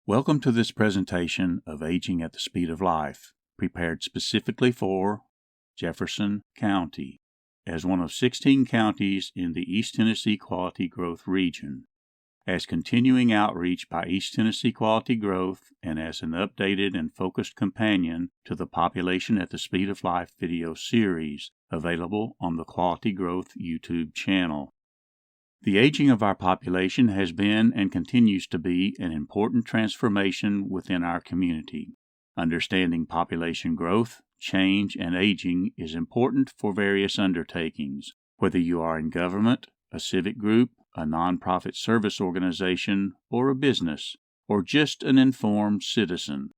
Welcome to this presentation of Aging at the Speed of Life, prepared specifically for Jefferson County, as one of 16 counties in the East Tennessee Quality Growth region, as continuing outreach by East Tennessee Quality Growth and as an updated and focused companion to the Population at the Speed of Life video series available on the Quality Growth YouTube channel. The aging of our population has been and continues to be an important transformation within our community. Understanding population growth, change, and aging is important for various undertakings, whether you are in government, a civic group, a nonprofit service organization, or a business, or just an informed citizen.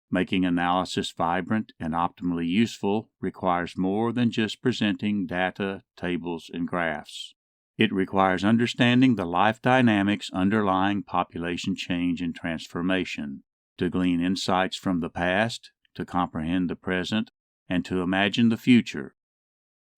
Making analysis vibrant and optimally useful requires more than just presenting data, tables, and graphs. It requires understanding the life dynamics underlying population change and transformation, to glean insights from the past, to comprehend the present, and to imagine the future.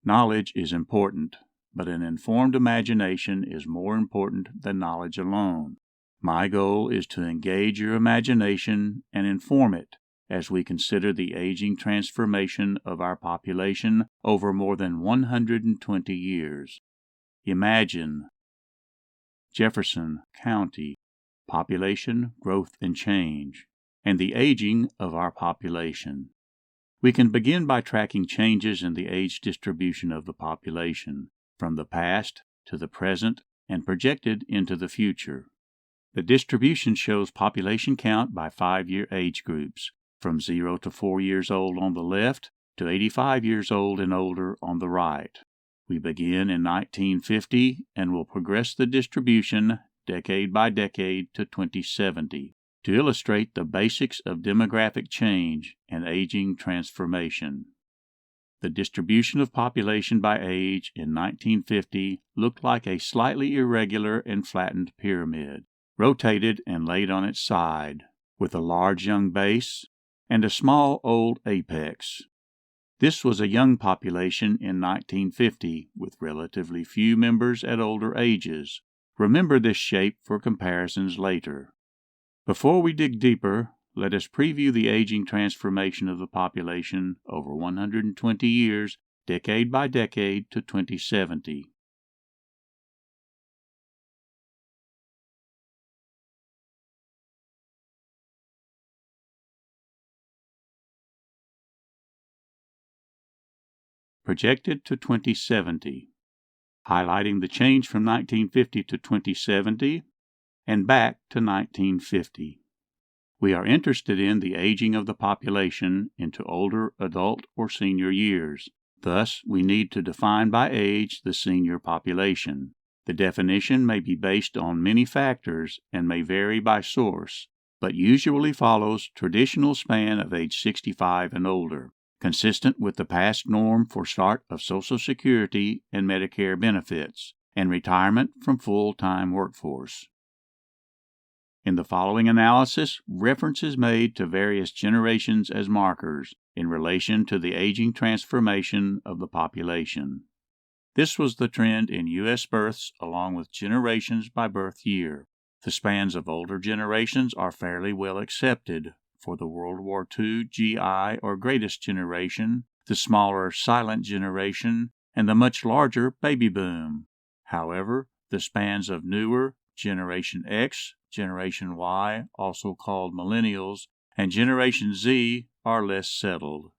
Knowledge is important, but an informed imagination is more important than knowledge alone. My goal is to engage your imagination and inform it as we consider the aging transformation of our population over more than 120 years. Imagine Jefferson County, population, growth, and change, and the aging of our population. We can begin by tracking changes in the age distribution of the population, from the past to the present and projected into the future. The distribution shows population count by 5-year age groups, from 0 to 4 years old on the left to 85 years old and older on the right. We begin in 1950 and will progress the distribution decade by decade to 2070 to illustrate the basics of demographic change and aging transformation. The distribution of population by age in 1950 looked like a slightly irregular and flattened pyramid, rotated and laid on its side, with a large young base and a small old apex. This was a young population in 1950 with relatively few members at older ages. Remember this shape for comparisons later. Before we dig deeper, let us preview the aging transformation of the population over 120 years, decade by decade to 2070. Projected to 2070, highlighting the change from 1950 to 2070 and back to 1950. We are interested in the aging of the population into older adult or senior years. Thus, we need to define by age the senior population. The definition may be based on many factors and may vary by source, but usually follows traditional span of age 65 and older, consistent with the past norm for start of Social Security and Medicare benefits, and retirement from full-time workforce. In the following analysis, reference is made to various generations as markers in relation to the aging transformation of the population. This was the trend in U.S. births along with generations by birth year. The spans of older generations are fairly well accepted. For the World War II GI or greatest generation, the smaller silent generation, and the much larger baby boom. However, the spans of newer Generation X, Generation Y, also called Millennials, and Generation Z are less settled.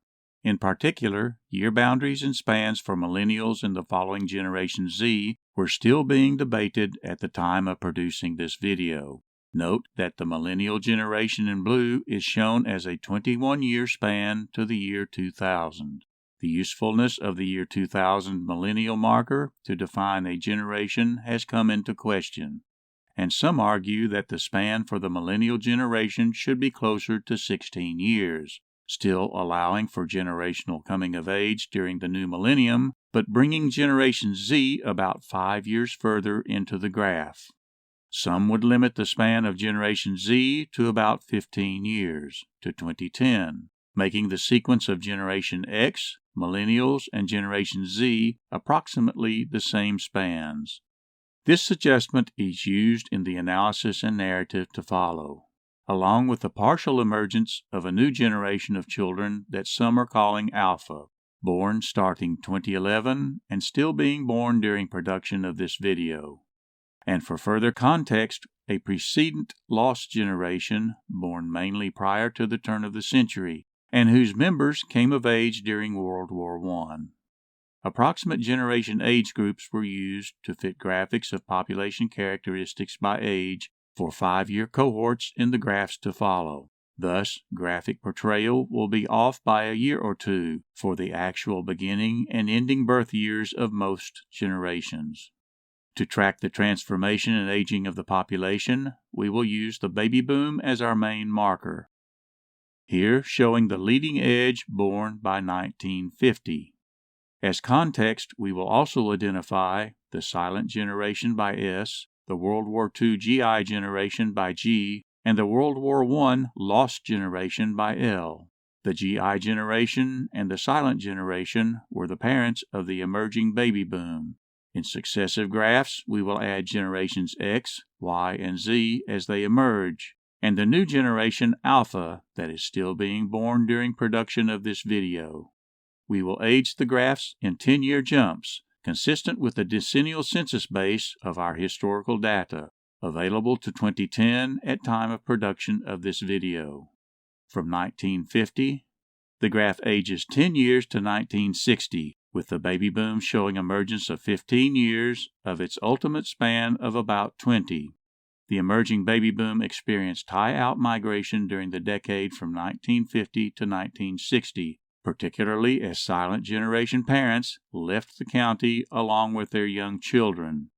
In particular, year boundaries and spans for Millennials and the following Generation Z were still being debated at the time of producing this video. Note that the millennial generation in blue is shown as a 21-year span to the year 2000. The usefulness of the year 2000 millennial marker to define a generation has come into question, and some argue that the span for the millennial generation should be closer to 16 years, still allowing for generational coming of age during the new millennium, but bringing Generation Z about 5 years further into the graph. Some would limit the span of Generation Z to about 15 years, to 2010, making the sequence of Generation X, Millennials, and Generation Z approximately the same spans. This adjustment is used in the analysis and narrative to follow. along with the partial emergence of a new generation of children that some are calling Alpha, born starting 2011 and still being born during production of this video. And for further context, a precedent lost generation, born mainly prior to the turn of the century, and whose members came of age during World War I. Approximate generation age groups were used to fit graphics of population characteristics by age for 5-year cohorts in the graphs to follow. Thus, graphic portrayal will be off by a year or two for the actual beginning and ending birth years of most generations. To track the transformation and aging of the population, we will use the baby boom as our main marker. Here, showing the leading edge born by 1950. As context, we will also identify the silent generation by S, the World War II GI generation by G, and the World War I lost generation by L. The GI generation and the silent generation were the parents of the emerging baby boom. In successive graphs, we will add generations X, Y, and Z as they emerge, and the new generation Alpha that is still being born during production of this video. We will age the graphs in 10-year jumps, consistent with the decennial census base of our historical data, available to 2010 at time of production of this video. From 1950, the graph ages 10 years to 1960, with the baby boom showing emergence of 15 years of its ultimate span of about 20. The emerging baby boom experienced high out-migration during the decade from 1950 to 1960, particularly as silent generation parents left the county along with their young children.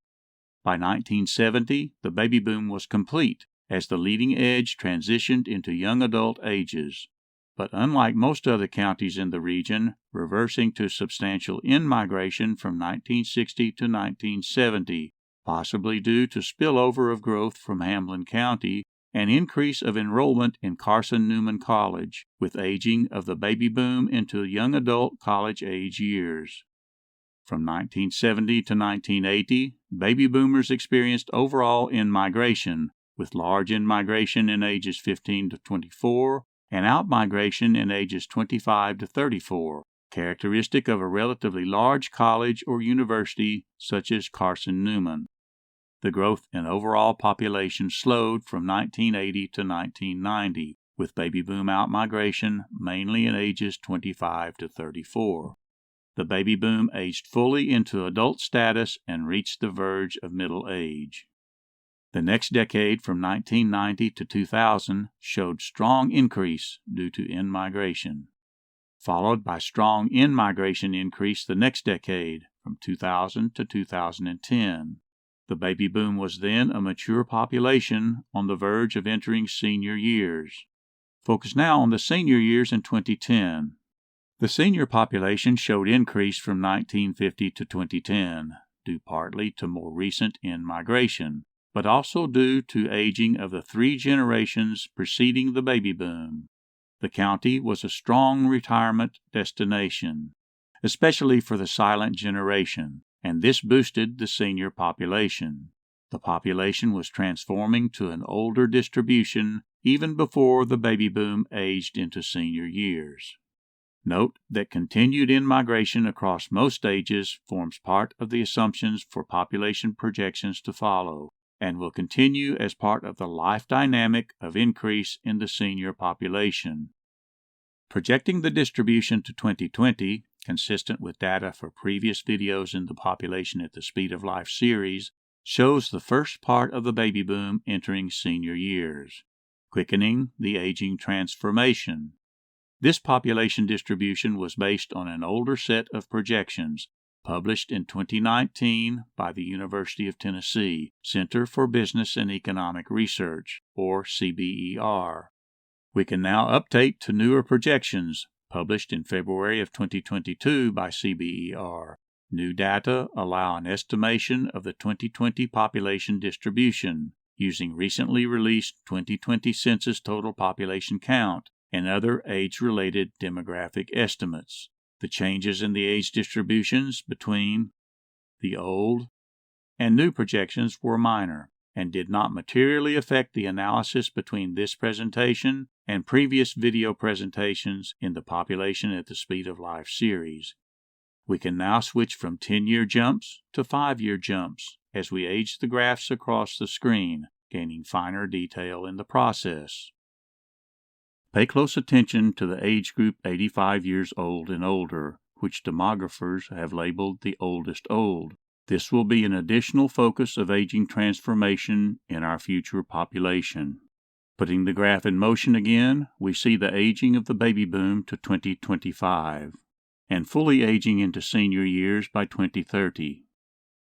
By 1970, the baby boom was complete as the leading edge transitioned into young adult ages. But unlike most other counties in the region, reversing to substantial in-migration from 1960 to 1970, possibly due to spillover of growth from Hamlin County, an increase of enrollment in Carson-Newman College, with aging of the baby boom into young adult college-age years. From 1970 to 1980, baby boomers experienced overall in-migration, with large in-migration in ages 15 to 24 and out-migration in ages 25 to 34, characteristic of a relatively large college or university such as Carson-Newman. The growth in overall population slowed from 1980 to 1990, with baby boom out-migration mainly in ages 25 to 34. The baby boom aged fully into adult status and reached the verge of middle age. The next decade from 1990 to 2000 showed strong increase due to in-migration, followed by strong in-migration increase the next decade from 2000 to 2010. The baby boom was then a mature population on the verge of entering senior years. Focus now on the senior years in 2010. The senior population showed increase from 1950 to 2010, due partly to more recent in-migration, but also due to aging of the 3 generations preceding the baby boom. The county was a strong retirement destination, especially for the silent generation, and this boosted the senior population. The population was transforming to an older distribution even before the baby boom aged into senior years. Note that continued in-migration across most ages forms part of the assumptions for population projections to follow, and will continue as part of the life dynamic of increase in the senior population. Projecting the distribution to 2020, consistent with data for previous videos in the Population at the Speed of Life series, shows the first part of the baby boom entering senior years, quickening the aging transformation. This population distribution was based on an older set of projections, published in 2019 by the University of Tennessee Center for Business and Economic Research, or CBER. We can now update to newer projections, published in February of 2022 by CBER. New data allow an estimation of the 2020 population distribution, using recently released 2020 Census total population count and other age-related demographic estimates. The changes in the age distributions between the old and new projections were minor. and did not materially affect the analysis between this presentation and previous video presentations in the Population at the Speed of Life series. We can now switch from 10-year jumps to 5-year jumps as we age the graphs across the screen, gaining finer detail in the process. Pay close attention to the age group 85 years old and older, which demographers have labeled the oldest old. This will be an additional focus of aging transformation in our future population. Putting the graph in motion again, we see the aging of the baby boom to 2025, and fully aging into senior years by 2030.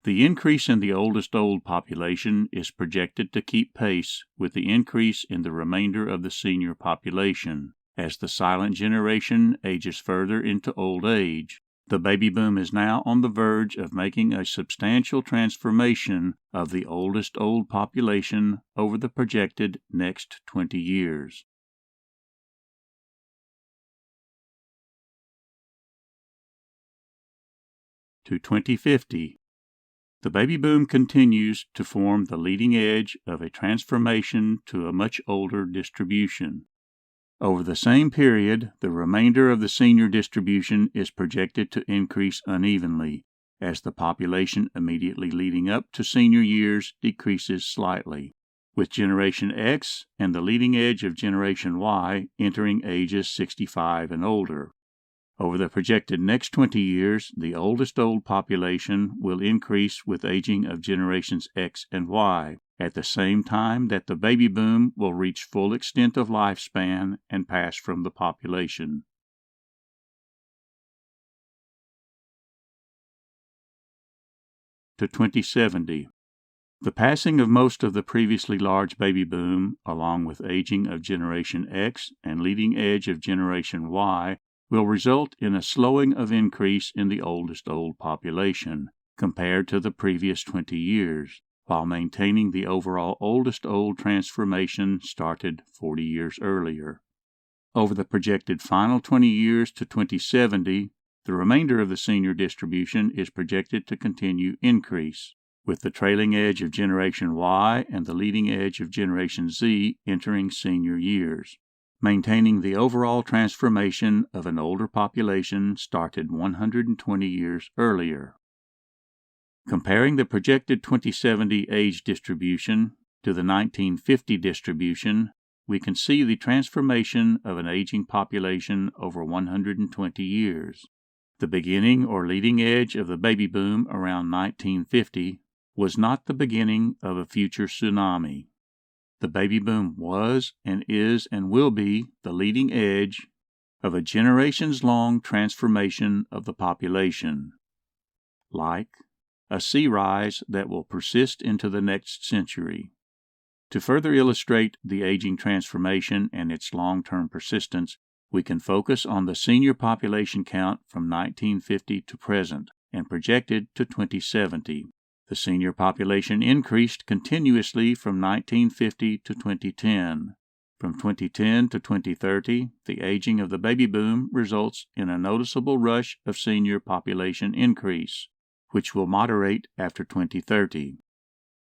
The increase in the oldest old population is projected to keep pace with the increase in the remainder of the senior population. As the silent generation ages further into old age, the baby boom is now on the verge of making a substantial transformation of the oldest old population over the projected next 20 years. To 2050. The baby boom continues to form the leading edge of a transformation to a much older distribution. Over the same period, the remainder of the senior distribution is projected to increase unevenly, as the population immediately leading up to senior years decreases slightly, with Generation X and the leading edge of Generation Y entering ages 65 and older. Over the projected next 20 years, the oldest old population will increase with aging of generations X and Y, at the same time that the baby boom will reach full extent of lifespan and pass from the population. To 2070. The passing of most of the previously large baby boom, along with aging of Generation X and leading edge of Generation Y, will result in a slowing of increase in the oldest old population compared to the previous 20 years, while maintaining the overall oldest old transformation started 40 years earlier. Over the projected final 20 years to 2070, the remainder of the senior distribution is projected to continue increase, with the trailing edge of Generation Y and the leading edge of Generation Z entering senior years, maintaining the overall transformation of an older population started 120 years earlier. Comparing the projected 2070 age distribution to the 1950 distribution, we can see the transformation of an aging population over 120 years. The beginning or leading edge of the baby boom around 1950 was not the beginning of a future tsunami. The baby boom was and is and will be the leading edge of a generations-long transformation of the population, like a sea rise that will persist into the next century. To further illustrate the aging transformation and its long-term persistence, we can focus on the senior population count from 1950 to present and projected to 2070. The senior population increased continuously from 1950 to 2010. From 2010 to 2030, the aging of the baby boom results in a noticeable rush of senior population increase, which will moderate after 2030.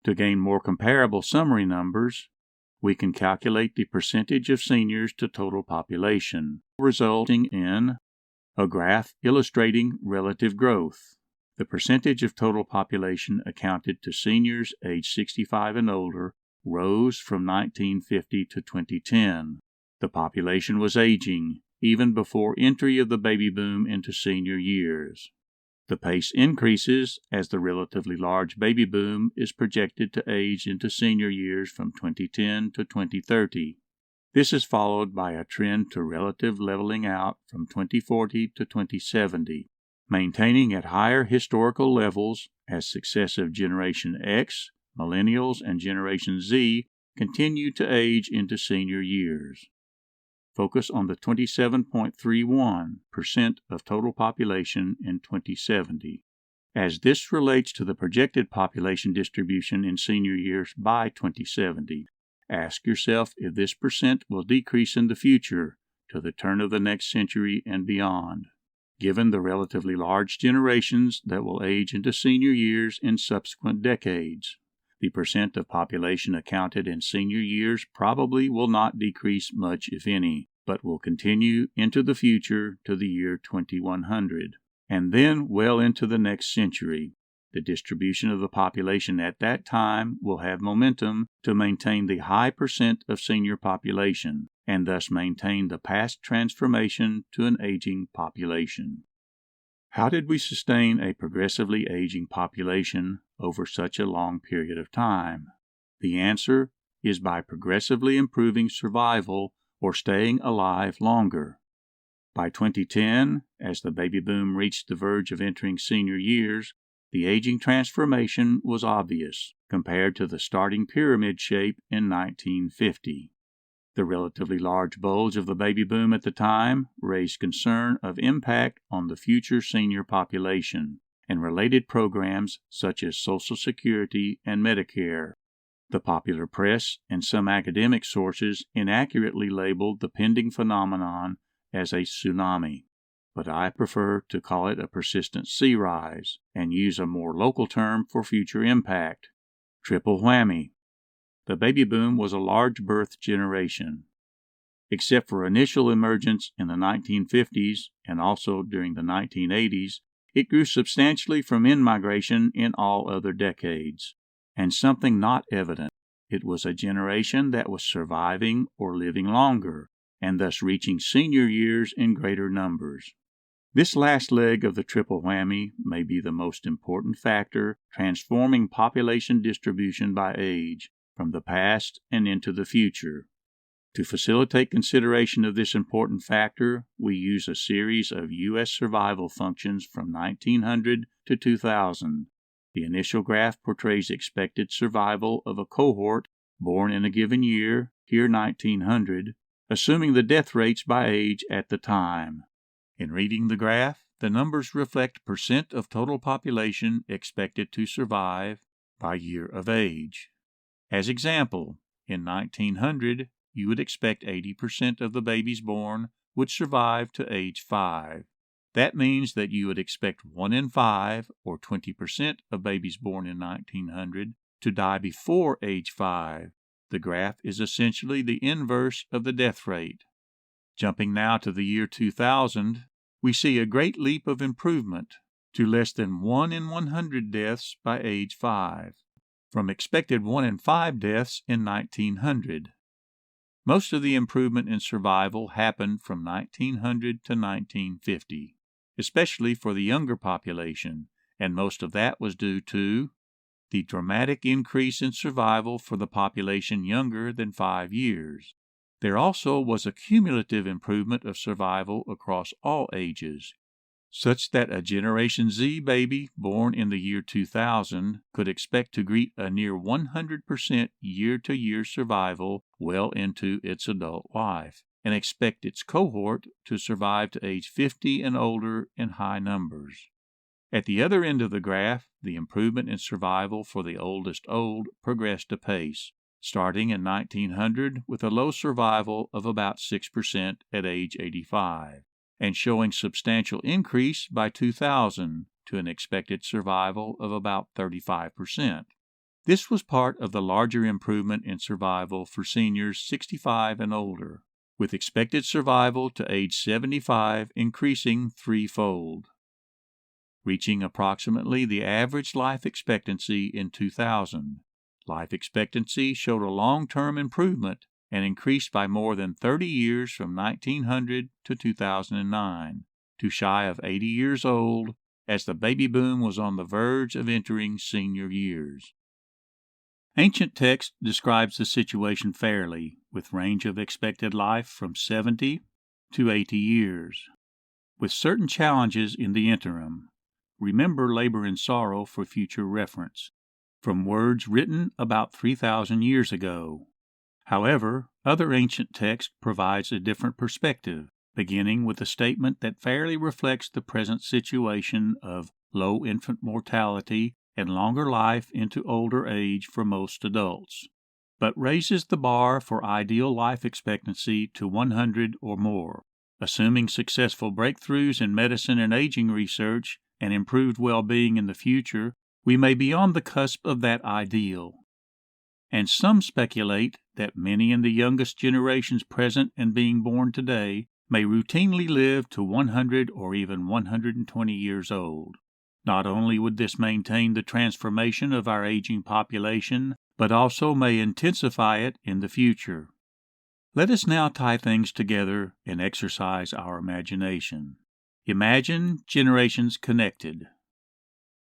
To gain more comparable summary numbers, we can calculate the percentage of seniors to total population, resulting in a graph illustrating relative growth. The percentage of total population accounted to seniors age 65 and older rose from 1950 to 2010. The population was aging even before entry of the baby boom into senior years. The pace increases as the relatively large baby boom is projected to age into senior years from 2010 to 2030. This is followed by a trend to relative leveling out from 2040 to 2070, maintaining at higher historical levels as successive Generation X, Millennials, and Generation Z continue to age into senior years. Focus on the 27.31% of total population in 2070, as this relates to the projected population distribution in senior years by 2070. Ask yourself if this percent will decrease in the future to the turn of the next century and beyond, given the relatively large generations that will age into senior years in subsequent decades. The percent of population accounted in senior years probably will not decrease much, if any, but will continue into the future to the year 2100, and then well into the next century. The distribution of the population at that time will have momentum to maintain the high percent of senior population, and thus maintain the past transformation to an aging population. How did we sustain a progressively aging population over such a long period of time? The answer is by progressively improving survival or staying alive longer. By 2010, as the baby boom reached the verge of entering senior years, the aging transformation was obvious compared to the starting pyramid shape in 1950. The relatively large bulge of the baby boom at the time raised concern of impact on the future senior population and related programs such as Social Security and Medicare. The popular press and some academic sources inaccurately labeled the pending phenomenon as a tsunami, but I prefer to call it a persistent sea rise and use a more local term for future impact. Triple whammy. The baby boom was a large birth generation. Except for initial emergence in the 1950s and also during the 1980s, it grew substantially from in-migration in all other decades. And something not evident, it was a generation that was surviving or living longer, and thus reaching senior years in greater numbers. This last leg of the triple whammy may be the most important factor transforming population distribution by age from the past and into the future. To facilitate consideration of this important factor, we use a series of U.S. survival functions from 1900 to 2000. The initial graph portrays expected survival of a cohort born in a given year, here 1900, assuming the death rates by age at the time. In reading the graph, the numbers reflect percent of total population expected to survive by year of age. As example, in 1900, you would expect 80% of the babies born would survive to age 5. That means that you would expect 1 in 5, or 20% of babies born in 1900, to die before age 5. The graph is essentially the inverse of the death rate. Jumping now to the year 2000, we see a great leap of improvement to less than 1 in 100 deaths by age 5, from expected 1 in 5 deaths in 1900. Most of the improvement in survival happened from 1900 to 1950, especially for the younger population, and most of that was due to the dramatic increase in survival for the population younger than 5 years. There also was a cumulative improvement of survival across all ages, such that a Generation Z baby born in the year 2000 could expect to greet a near 100% year-to-year survival well into its adult life, and expect its cohort to survive to age 50 and older in high numbers. At the other end of the graph, the improvement in survival for the oldest old progressed apace, starting in 1900 with a low survival of about 6% at age 85. And showing substantial increase by 2000 to an expected survival of about 35%. This was part of the larger improvement in survival for seniors 65 and older, with expected survival to age 75 increasing threefold, reaching approximately the average life expectancy in 2000. Life expectancy showed a long-term improvement and increased by more than 30 years from 1900 to 2009, to shy of 80 years old, as the baby boom was on the verge of entering senior years. Ancient text describes the situation fairly, with range of expected life from 70 to 80 years, with certain challenges in the interim. Remember labor and sorrow for future reference, from words written about 3,000 years ago. However, other ancient text provides a different perspective, beginning with a statement that fairly reflects the present situation of low infant mortality and longer life into older age for most adults, but raises the bar for ideal life expectancy to 100 or more. Assuming successful breakthroughs in medicine and aging research and improved well-being in the future, we may be on the cusp of that ideal. and some speculate that many in the youngest generations present and being born today may routinely live to 100 or even 120 years old. Not only would this maintain the transformation of our aging population, but also may intensify it in the future. Let us now tie things together and exercise our imagination. Imagine generations connected,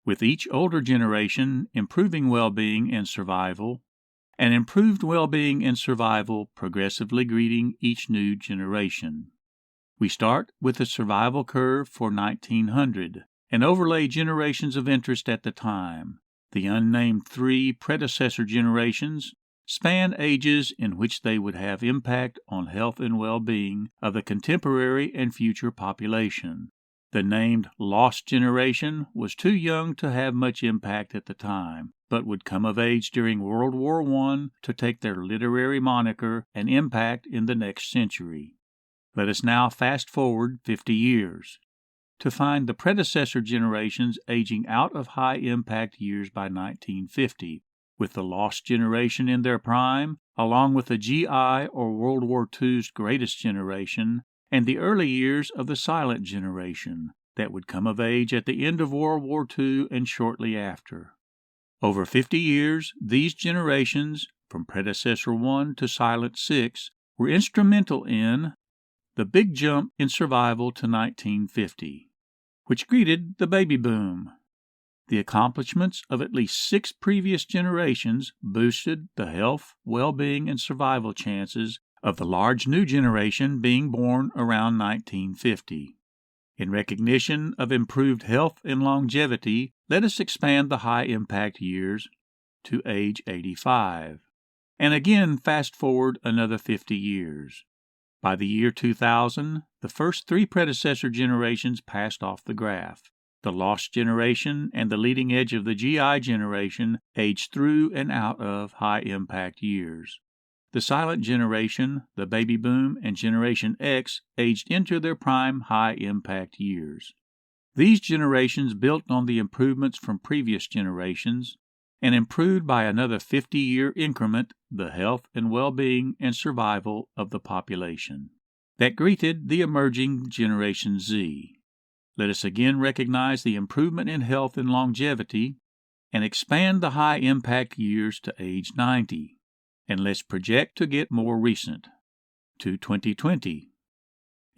with each older generation improving well-being and survival, and improved well-being and survival progressively greeting each new generation. We start with the survival curve for 1900 and overlay generations of interest at the time. The unnamed 3 predecessor generations span ages in which they would have impact on health and well-being of the contemporary and future population. The named lost generation was too young to have much impact at the time, but would come of age during World War I to take their literary moniker and impact in the next century. Let us now fast forward 50 years to find the predecessor generations aging out of high-impact years by 1950, with the lost generation in their prime, along with the GI or World War II's greatest generation, and the early years of the silent generation that would come of age at the end of World War II and shortly after. Over 50 years, these generations, from predecessor 1 to silent 6, were instrumental in the big jump in survival to 1950, which greeted the baby boom. The accomplishments of at least 6 previous generations boosted the health, well-being, and survival chances of the large new generation being born around 1950. In recognition of improved health and longevity, let us expand the high-impact years to age 85, and again fast forward another 50 years. By the year 2000, the first 3 predecessor generations passed off the graph. The lost generation and the leading edge of the GI generation aged through and out of high-impact years. The silent generation, the baby boom, and Generation X aged into their prime high-impact years. These generations built on the improvements from previous generations and improved by another 50-year increment the health and well-being and survival of the population that greeted the emerging Generation Z. Let us again recognize the improvement in health and longevity and expand the high-impact years to age 90. And let's project to get more recent, to 2020.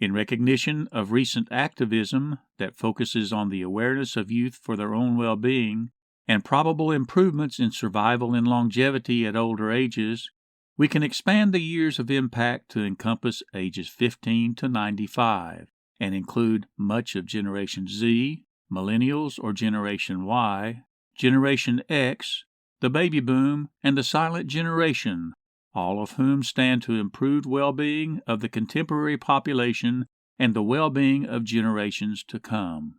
In recognition of recent activism that focuses on the awareness of youth for their own well-being and probable improvements in survival and longevity at older ages, we can expand the years of impact to encompass ages 15 to 95 and include much of Generation Z, Millennials or Generation Y, Generation X, the baby boom, and the silent generation, all of whom stand to improved well-being of the contemporary population and the well-being of generations to come.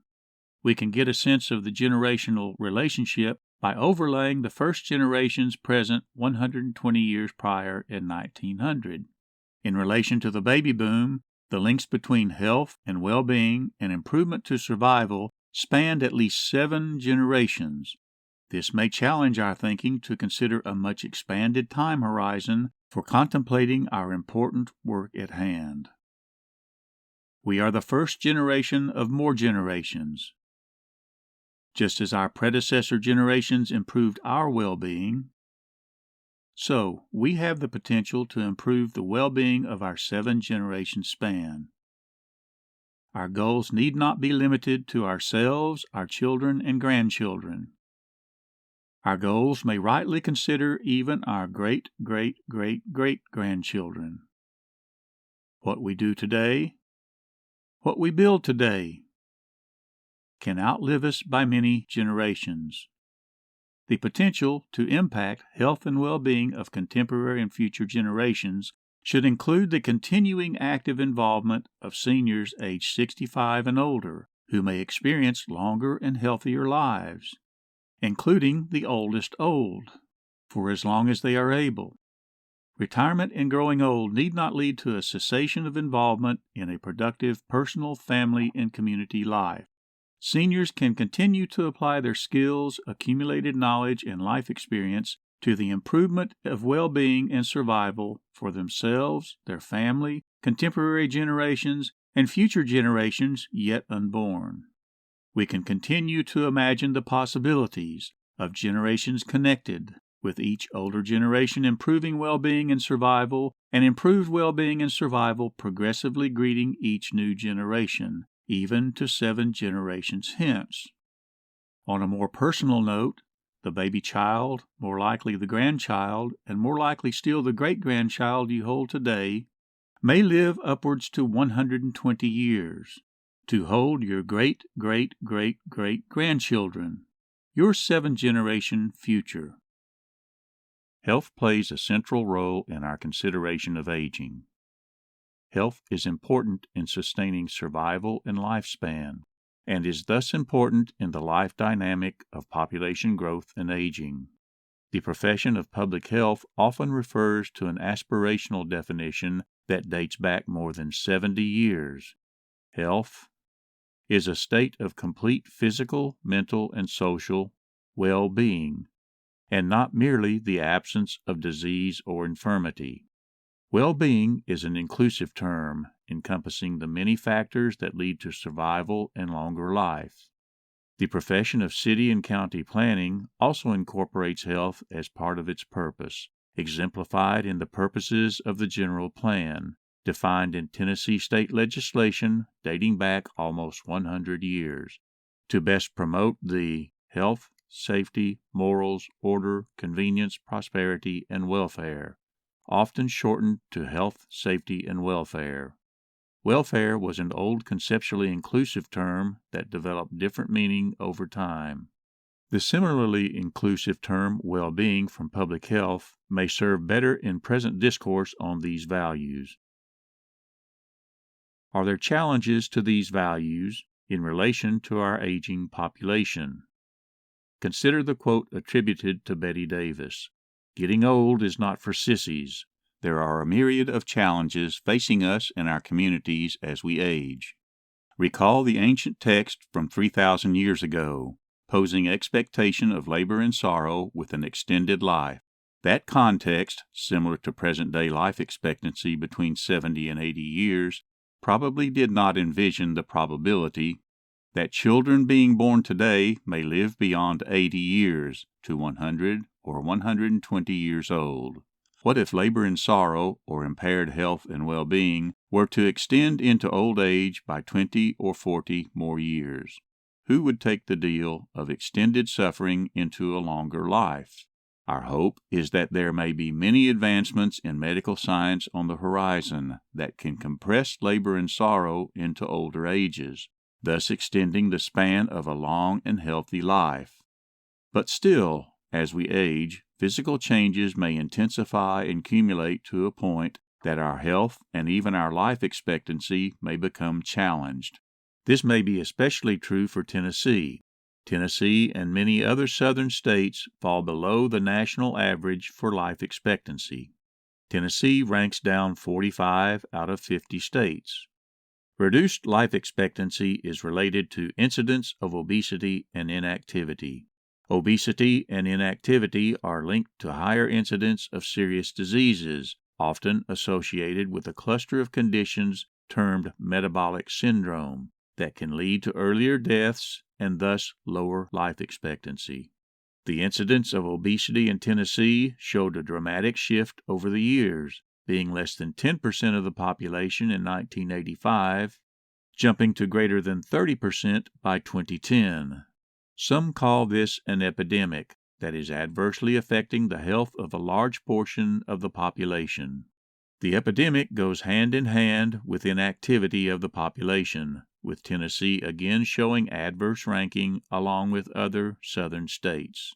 We can get a sense of the generational relationship by overlaying the first generations present 120 years prior in 1900. In relation to the baby boom, the links between health and well-being and improvement to survival spanned at least 7 generations. This may challenge our thinking to consider a much expanded time horizon for contemplating our important work at hand. We are the first generation of more generations. Just as our predecessor generations improved our well-being, so we have the potential to improve the well-being of our 7-generation span. Our goals need not be limited to ourselves, our children, and grandchildren. Our goals may rightly consider even our great-great-great-great-grandchildren. What we do today, what we build today, can outlive us by many generations. The potential to impact health and well-being of contemporary and future generations should include the continuing active involvement of seniors aged 65 and older, who may experience longer and healthier lives, including the oldest old, for as long as they are able. Retirement and growing old need not lead to a cessation of involvement in a productive personal, family, and community life. Seniors can continue to apply their skills, accumulated knowledge, and life experience to the improvement of well-being and survival for themselves, their family, contemporary generations, and future generations yet unborn. We can continue to imagine the possibilities of generations connected, with each older generation improving well-being and survival, and improved well-being and survival progressively greeting each new generation, even to 7 generations hence. On a more personal note, the baby child, more likely the grandchild, and more likely still the great-grandchild you hold today, may live upwards to 120 years, to hold your great-great-great-great-grandchildren, your 7-generation future. Health plays a central role in our consideration of aging. Health is important in sustaining survival and lifespan, and is thus important in the life dynamic of population growth and aging. The profession of public health often refers to an aspirational definition that dates back more than 70 years. Health is a state of complete physical, mental, and social well-being, and not merely the absence of disease or infirmity. Well-being is an inclusive term encompassing the many factors that lead to survival and longer life. The profession of city and county planning also incorporates health as part of its purpose, exemplified in the purposes of the general plan, defined in Tennessee state legislation dating back almost 100 years, to best promote the health, safety, morals, order, convenience, prosperity, and welfare, often shortened to health, safety, and welfare. Welfare was an old conceptually inclusive term that developed different meaning over time. The similarly inclusive term well-being from public health may serve better in present discourse on these values. Are there challenges to these values in relation to our aging population? Consider the quote attributed to Betty Davis, "Getting old is not for sissies. There are a myriad of challenges facing us and our communities as we age." Recall the ancient text from 3,000 years ago, posing expectation of labor and sorrow with an extended life. That context, similar to present-day life expectancy between 70 and 80 years, probably did not envision the probability that children being born today may live beyond 80 years to 100 or 120 years old. What if labor and sorrow, or impaired health and well-being, were to extend into old age by 20 or 40 more years? Who would take the deal of extended suffering into a longer life? Our hope is that there may be many advancements in medical science on the horizon that can compress labor and sorrow into older ages, thus extending the span of a long and healthy life. But still, as we age, physical changes may intensify and accumulate to a point that our health and even our life expectancy may become challenged. This may be especially true for Tennessee. Tennessee and many other southern states fall below the national average for life expectancy. Tennessee ranks down 45 out of 50 states. Reduced life expectancy is related to incidence of obesity and inactivity. Obesity and inactivity are linked to higher incidence of serious diseases, often associated with a cluster of conditions termed metabolic syndrome, that can lead to earlier deaths and thus lower life expectancy. The incidence of obesity in Tennessee showed a dramatic shift over the years, being less than 10% of the population in 1985, jumping to greater than 30% by 2010. Some call this an epidemic that is adversely affecting the health of a large portion of the population. The epidemic goes hand in hand with inactivity of the population, with Tennessee again showing adverse ranking along with other southern states.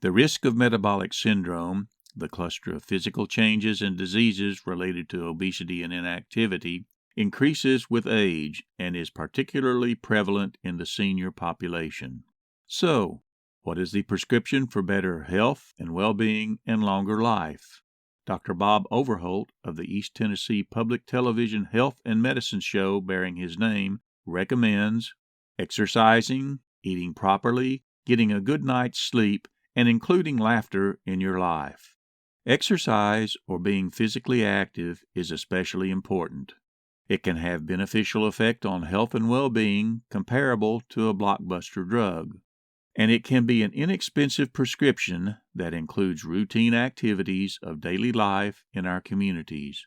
The risk of metabolic syndrome, the cluster of physical changes and diseases related to obesity and inactivity, increases with age and is particularly prevalent in the senior population. So, what is the prescription for better health and well-being and longer life? Dr. Bob Overholt of the East Tennessee Public Television Health and Medicine show bearing his name recommends exercising, eating properly, getting a good night's sleep, and including laughter in your life. Exercise or being physically active is especially important. It can have beneficial effect on health and well-being comparable to a blockbuster drug, and it can be an inexpensive prescription that includes routine activities of daily life in our communities.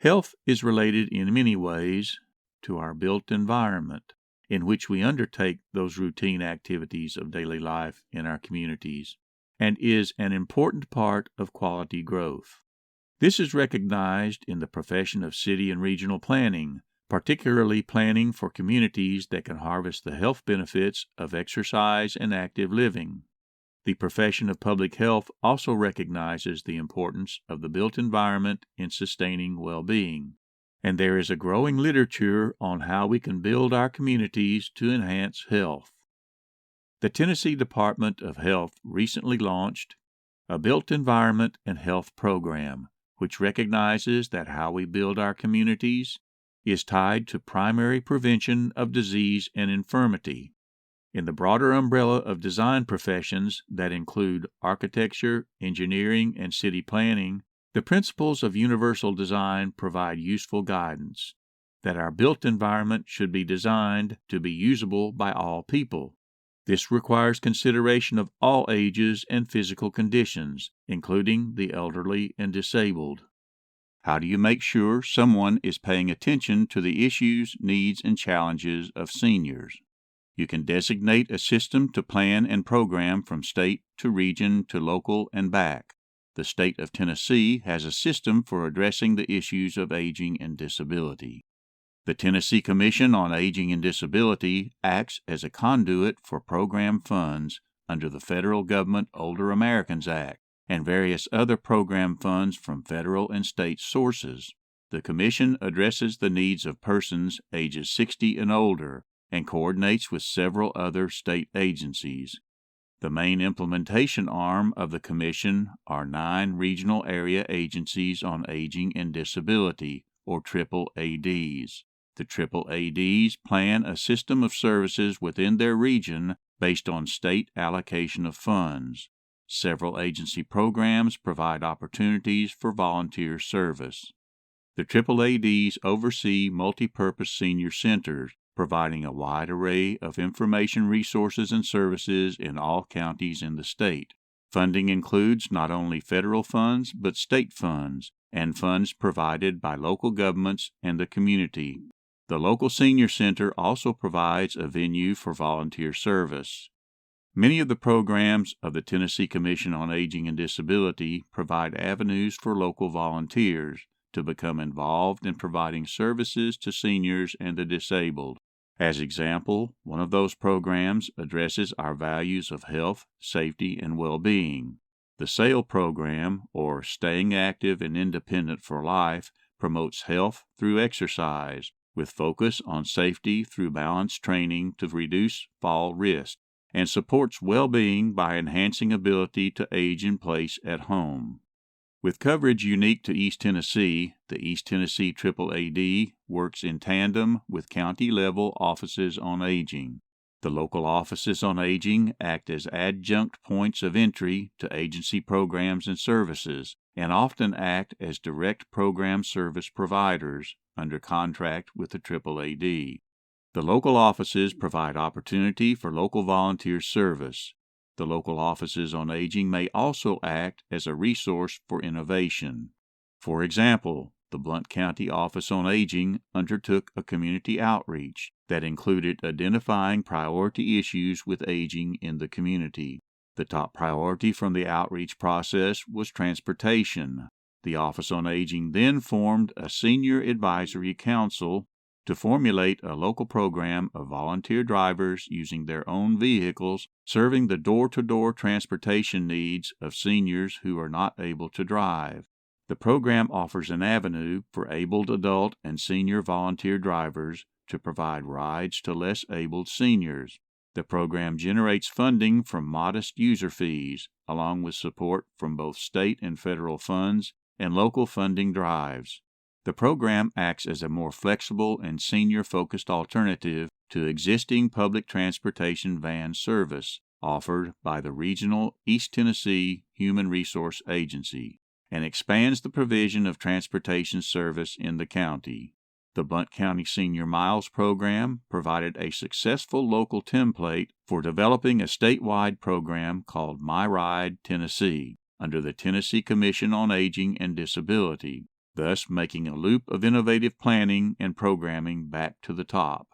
Health is related in many ways to our built environment in which we undertake those routine activities of daily life in our communities, and is an important part of quality growth. This is recognized in the profession of city and regional planning, particularly planning for communities that can harvest the health benefits of exercise and active living. The profession of public health also recognizes the importance of the built environment in sustaining well-being, and there is a growing literature on how we can build our communities to enhance health. The Tennessee Department of Health recently launched a Built Environment and Health program, which recognizes that how we build our communities is tied to primary prevention of disease and infirmity. In the broader umbrella of design professions that include architecture, engineering, and city planning, the principles of universal design provide useful guidance that our built environment should be designed to be usable by all people. This requires consideration of all ages and physical conditions, including the elderly and disabled. How do you make sure someone is paying attention to the issues, needs, and challenges of seniors? You can designate a system to plan and program from state to region to local and back. The state of Tennessee has a system for addressing the issues of aging and disability. The Tennessee Commission on Aging and Disability acts as a conduit for program funds under the Federal Government Older Americans Act and various other program funds from federal and state sources. The Commission addresses the needs of persons ages 60 and older and coordinates with several other state agencies. The main implementation arm of the Commission are 9 regional area agencies on aging and disability, or AAADs. The AAADs plan a system of services within their region based on state allocation of funds. Several agency programs provide opportunities for volunteer service. The AAADs oversee multipurpose senior centers, providing a wide array of information resources and services in all counties in the state. Funding includes not only federal funds but state funds and funds provided by local governments and the community. The local senior center also provides a venue for volunteer service. Many of the programs of the Tennessee Commission on Aging and Disability provide avenues for local volunteers to become involved in providing services to seniors and the disabled. As example, one of those programs addresses our values of health, safety, and well-being. The SAIL program, or Staying Active and Independent for Life, promotes health through exercise, with focus on safety through balanced training to reduce fall risk, and supports well-being by enhancing ability to age in place at home. With coverage unique to East Tennessee, the East Tennessee AAAD works in tandem with county-level offices on aging. The local offices on aging act as adjunct points of entry to agency programs and services, and often act as direct program service providers under contract with the AAAD. The local offices provide opportunity for local volunteer service. The local offices on aging may also act as a resource for innovation. For example, the Blount County Office on Aging undertook a community outreach that included identifying priority issues with aging in the community. The top priority from the outreach process was transportation. The Office on Aging then formed a senior advisory council to formulate a local program of volunteer drivers using their own vehicles, serving the door-to-door transportation needs of seniors who are not able to drive. The program offers an avenue for abled adult and senior volunteer drivers to provide rides to less abled seniors. The program generates funding from modest user fees, along with support from both state and federal funds and local funding drives. The program acts as a more flexible and senior-focused alternative to existing public transportation van service, offered by the regional East Tennessee Human Resource Agency and expands the provision of transportation service in the county. The Blount County Senior Miles program provided a successful local template for developing a statewide program called My Ride Tennessee under the Tennessee Commission on Aging and Disability, thus making a loop of innovative planning and programming back to the top.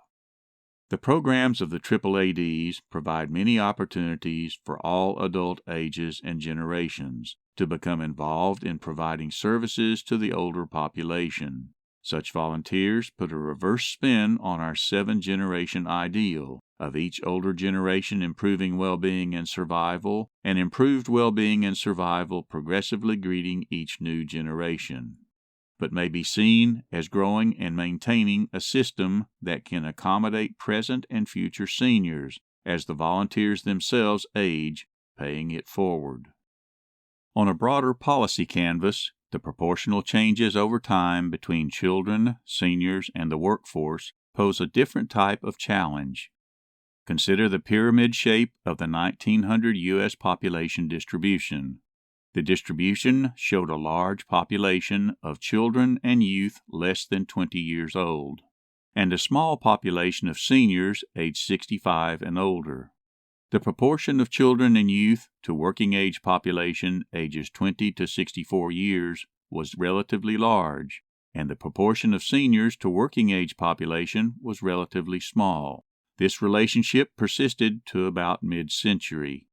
The programs of the AAADs provide many opportunities for all adult ages and generations to become involved in providing services to the older population. Such volunteers put a reverse spin on our 7-generation ideal of each older generation improving well-being and survival, and improved well-being and survival progressively greeting each new generation, but may be seen as growing and maintaining a system that can accommodate present and future seniors as the volunteers themselves age, paying it forward. On a broader policy canvas, the proportional changes over time between children, seniors, and the workforce pose a different type of challenge. Consider the pyramid shape of the 1900 U.S. population distribution. The distribution showed a large population of children and youth less than 20 years old, and a small population of seniors aged 65 and older. The proportion of children and youth to working-age population ages 20 to 64 years was relatively large, and the proportion of seniors to working-age population was relatively small. This relationship persisted to about mid-century.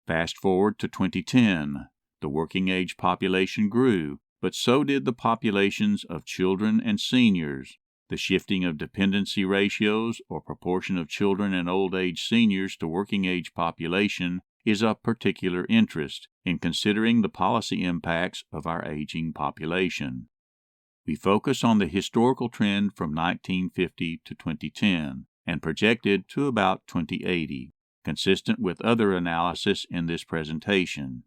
Fast forward to 2010. The working-age population grew, but so did the populations of children and seniors. The shifting of dependency ratios, or proportion of children and old-age seniors to working-age population, is of particular interest in considering the policy impacts of our aging population. We focus on the historical trend from 1950 to 2010 and projected to about 2080, consistent with other analysis in this presentation.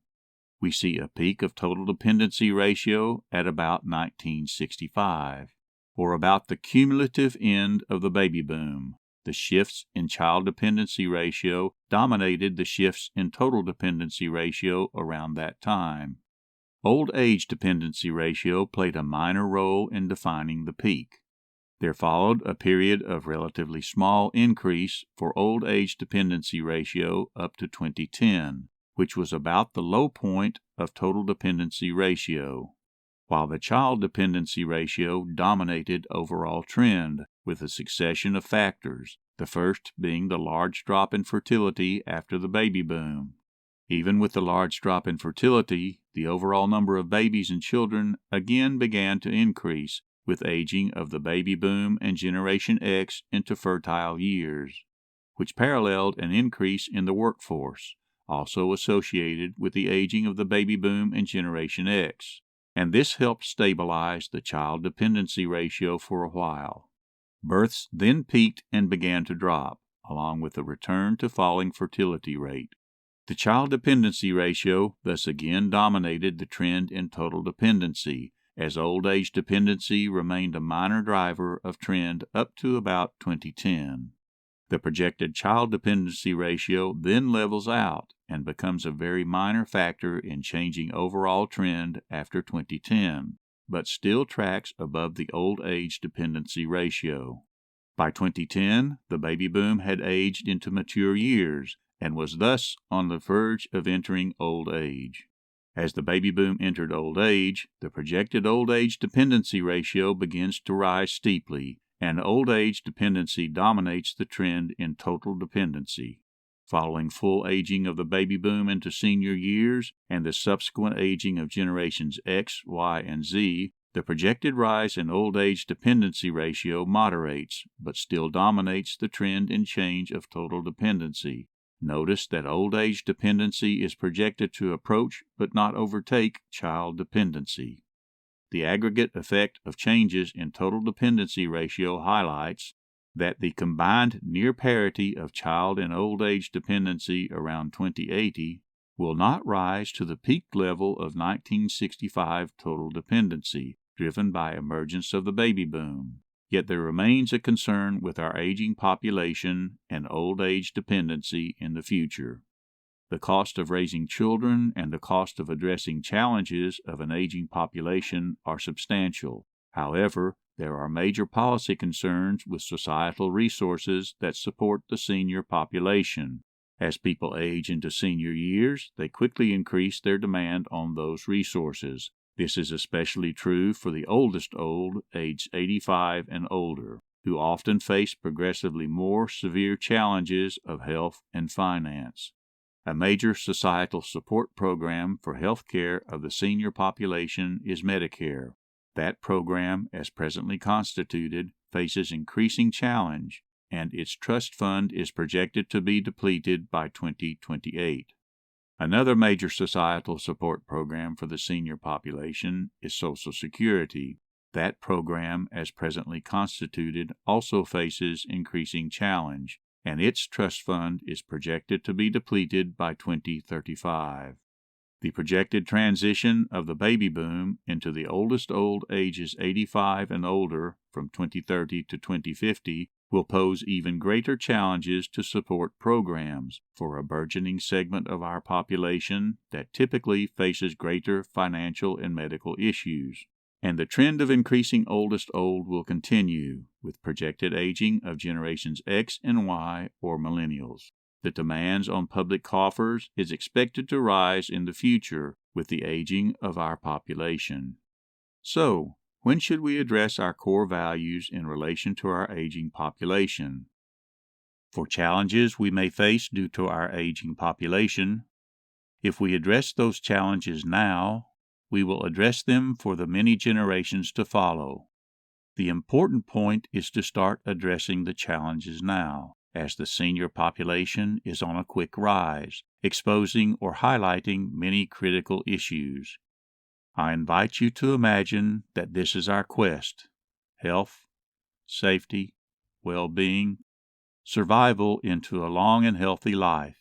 We see a peak of total dependency ratio at about 1965. Or about the cumulative end of the baby boom. The shifts in child dependency ratio dominated the shifts in total dependency ratio around that time. Old age dependency ratio played a minor role in defining the peak. There followed a period of relatively small increase for old age dependency ratio up to 2010, which was about the low point of total dependency ratio, while the child dependency ratio dominated overall trend with a succession of factors, the first being the large drop in fertility after the baby boom. Even with the large drop in fertility, the overall number of babies and children again began to increase with aging of the baby boom and Generation X into fertile years, which paralleled an increase in the workforce, also associated with the aging of the baby boom and Generation X. And this helped stabilize the child dependency ratio for a while. Births then peaked and began to drop, along with a return to falling fertility rate. The child dependency ratio thus again dominated the trend in total dependency, as old age dependency remained a minor driver of trend up to about 2010. The projected child dependency ratio then levels out and becomes a very minor factor in changing overall trend after 2010, but still tracks above the old age dependency ratio. By 2010, the baby boom had aged into mature years and was thus on the verge of entering old age. As the baby boom entered old age, the projected old age dependency ratio begins to rise steeply, and old age dependency dominates the trend in total dependency. Following full aging of the baby boom into senior years and the subsequent aging of generations X, Y, and Z, the projected rise in old age dependency ratio moderates, but still dominates the trend in change of total dependency. Notice that old age dependency is projected to approach but not overtake child dependency. The aggregate effect of changes in total dependency ratio highlights that the combined near parity of child and old age dependency around 2080 will not rise to the peak level of 1965 total dependency, driven by emergence of the baby boom. Yet there remains a concern with our aging population and old age dependency in the future. The cost of raising children and the cost of addressing challenges of an aging population are substantial. However, there are major policy concerns with societal resources that support the senior population. As people age into senior years, they quickly increase their demand on those resources. This is especially true for the oldest old, aged 85 and older, who often face progressively more severe challenges of health and finance. A major societal support program for health care of the senior population is Medicare. That program, as presently constituted, faces increasing challenge, and its trust fund is projected to be depleted by 2028. Another major societal support program for the senior population is Social Security. That program, as presently constituted, also faces increasing challenge, and its trust fund is projected to be depleted by 2035. The projected transition of the baby boom into the oldest old ages 85 and older from 2030 to 2050 will pose even greater challenges to support programs for a burgeoning segment of our population that typically faces greater financial and medical issues. And the trend of increasing oldest old will continue, with projected aging of generations X and Y or millennials. The demands on public coffers is expected to rise in the future with the aging of our population. So, when should we address our core values in relation to our aging population? For challenges we may face due to our aging population, if we address those challenges now, we will address them for the many generations to follow. The important point is to start addressing the challenges now, as the senior population is on a quick rise, exposing or highlighting many critical issues. I invite you to imagine that this is our quest: health, safety, well-being, survival into a long and healthy life,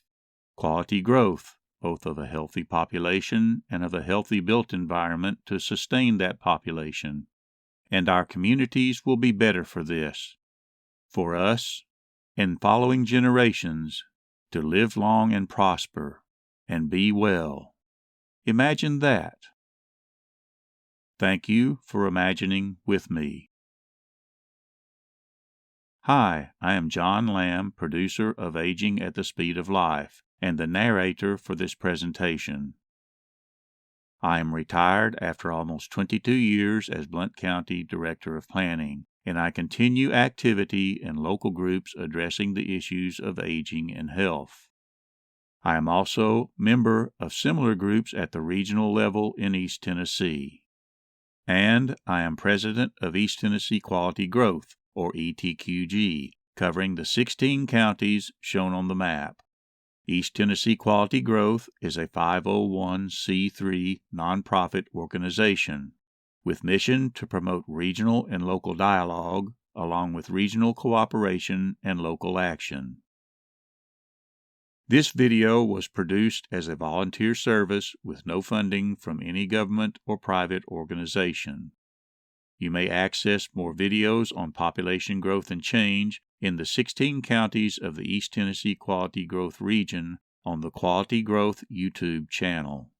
quality growth, both of a healthy population and of a healthy built environment to sustain that population, and our communities will be better for this, for us and following generations to live long and prosper and be well. Imagine that. Thank you for imagining with me. Hi, I am John Lamb, producer of Aging at the Speed of Life, and the narrator for this presentation. I am retired after almost 22 years as Blount County Director of Planning, and I continue activity in local groups addressing the issues of aging and health. I am also member of similar groups at the regional level in East Tennessee. And I am president of East Tennessee Quality Growth, or ETQG, covering the 16 counties shown on the map. East Tennessee Quality Growth is a 501c3 nonprofit organization with mission to promote regional and local dialogue, along with regional cooperation and local action. This video was produced as a volunteer service with no funding from any government or private organization. You may access more videos on population growth and change in the 16 counties of the East Tennessee Quality Growth region on the Quality Growth YouTube channel.